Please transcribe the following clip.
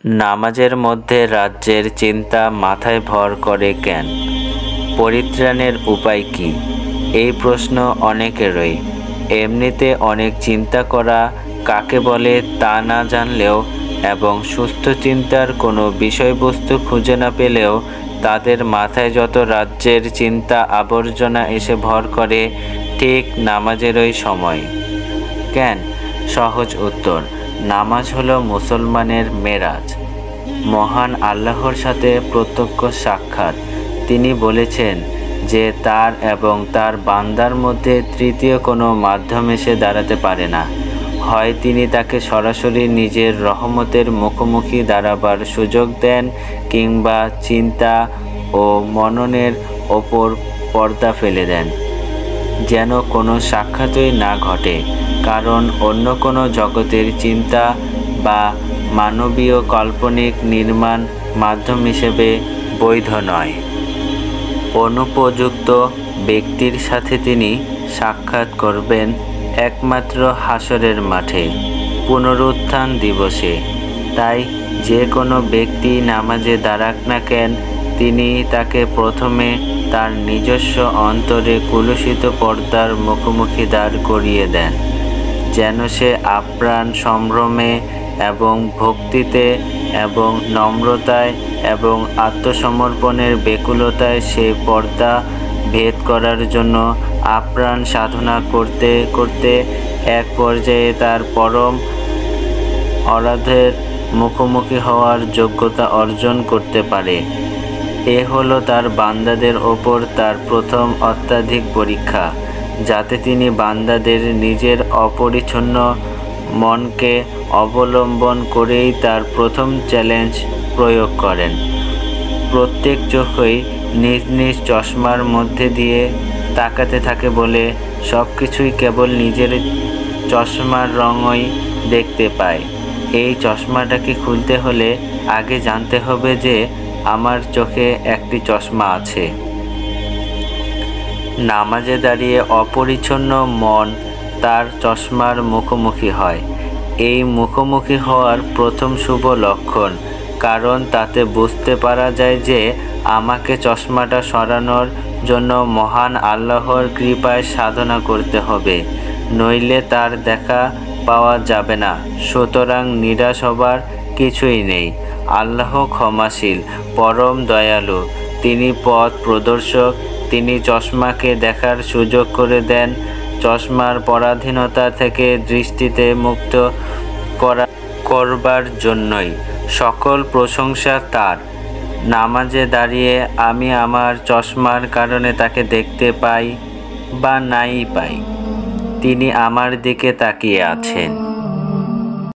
নামাজের মধ্যে রাজ্যের চিন্তা মাথায় ভর করে কেন? পরিত্রাণের উপায় কি? এই প্রশ্ন অনেকেরই। এমনিতে অনেক চিন্তা করা কাকে বলে তা না জানলেও এবং সুস্থ চিন্তার কোনো বিষয়বস্তু খুঁজে না পেলেও তাদের মাথায় যত রাজ্যের চিন্তা আবর্জনা এসে ভর করে, ঠিক নামাজেরই সময়। কেন? সহজ উত্তর, নামাজ হলো মুসলমানের মেরাজ, মহান আল্লাহর সাথে প্রত্যক্ষ সাক্ষাৎ। তিনি বলেছেন যে তার এবং তার বান্দার মধ্যে তৃতীয় কোনো মাধ্যম এসে দাঁড়াতে পারে না। হয় তিনি তাকে সরাসরি নিজের রহমতের মুখোমুখি দাঁড়াবার সুযোগ দেন, কিংবা চিন্তা ও মননের ওপর পর্দা ফেলে দেন, যেন কোনো সাক্ষাৎই না ঘটে। কারণ অন্য কোনো জগতের চিন্তা বা মানবীয় কাল্পনিক নির্মাণ মাধ্যম হিসেবে বৈধ নয়। অনুপযুক্ত ব্যক্তির সাথে তিনি সাক্ষাৎ করবেন একমাত্র হাসরের মাঠে, পুনরুত্থান দিবসে। তাই যে কোনো ব্যক্তি নামাজে দাঁড়াক না কেন, তিনি তাকে প্রথমে তার নিজস্ব অন্তরে কুলুষিত পর্দার মুখোমুখি দাঁড় করিয়ে দেন, যেন সে আপ্রাণ সম্ভ্রমে এবং ভক্তিতে এবং নম্রতায় এবং আত্মসমর্পণের ব্যাকুলতায় সে পর্দা ভেদ করার জন্য আপ্রাণ সাধনা করতে করতে এক পর্যায়ে তার পরম অরাধের মুখোমুখি হওয়ার যোগ্যতা অর্জন করতে পারে। এ হলো তার বান্দাদের ওপর তার প্রথম অত্যাধিক পরীক্ষা, যাতে তিনি বান্দাদের নিজের অপরিচ্ছন্ন মনকে অবলম্বন করেই তার প্রথম চ্যালেঞ্জ প্রয়োগ করেন। প্রত্যেক চোখই নিজ নিজ চশমার মধ্যে দিয়ে তাকাতে থাকে বলে সব কিছুই কেবল নিজের চশমার রঙই দেখতে পায়। এই চশমাটাকে খুলতে হলে আগে জানতে হবে যে আমার চোখে একটি চশমা আছে। নামাজে দাঁড়িয়ে অপরিচ্ছন্ন মন তার চশমার মুখোমুখি হয়। এই মুখোমুখি হওয়ার প্রথম শুভ লক্ষণ, কারণ তাতে বুঝতে পারা যায় যে আমাকে চশমাটা সরানোর জন্য মহান আল্লাহর কৃপায় সাধনা করতে হবে, নইলে তার দেখা পাওয়া যাবে না। সুতরাং নিরাশ হবার কিছুই নেই। আল্লাহ ক্ষমাশীল, পরম দয়ালু, তিনি পথ প্রদর্শক। তিনি চশমাকে দেখার সুযোগ করে দেন চশমার পরাধীনতা থেকে দৃষ্টিতে মুক্ত করবার জন্যই। সকল প্রশংসা তার। নামাজে দাঁড়িয়ে আমি আমার চশমার কারণে তাকে দেখতে পাই বা নাই পাই, তিনি আমার দিকে তাকিয়ে আছেন।